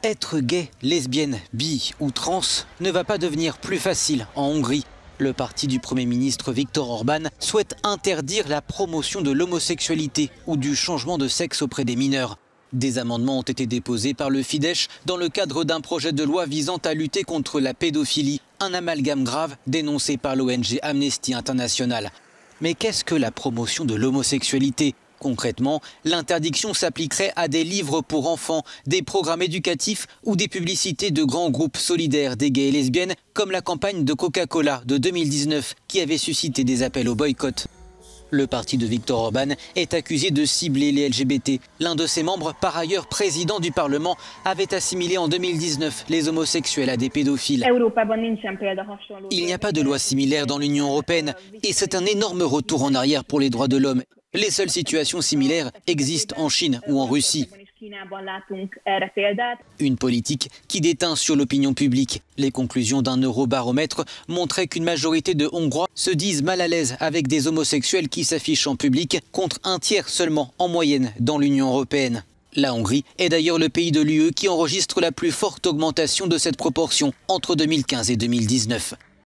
Être gay, lesbienne, bi ou trans ne va pas devenir plus facile en Hongrie. Le parti du Premier ministre Viktor Orban souhaite interdire la promotion de l'homosexualité ou du changement de sexe auprès des mineurs. Des amendements ont été déposés par le Fidesz dans le cadre d'un projet de loi visant à lutter contre la pédophilie, un amalgame grave dénoncé par l'ONG Amnesty International. Mais qu'est-ce que la promotion de l'homosexualité ? Concrètement, l'interdiction s'appliquerait à des livres pour enfants, des programmes éducatifs ou des publicités de grands groupes solidaires des gays et lesbiennes, comme la campagne de Coca-Cola de 2019 qui avait suscité des appels au boycott. Le parti de Viktor Orban est accusé de cibler les LGBT. L'un de ses membres, par ailleurs président du Parlement, avait assimilé en 2019 les homosexuels à des pédophiles. Il n'y a pas de loi similaire dans l'Union européenne et c'est un énorme retour en arrière pour les droits de l'homme. Les seules situations similaires existent en Chine ou en Russie. Une politique qui déteint sur l'opinion publique. Les conclusions d'un eurobaromètre montraient qu'une majorité de Hongrois se disent mal à l'aise avec des homosexuels qui s'affichent en public, contre un tiers seulement en moyenne dans l'Union européenne. La Hongrie est d'ailleurs le pays de l'UE qui enregistre la plus forte augmentation de cette proportion entre 2015 et 2019.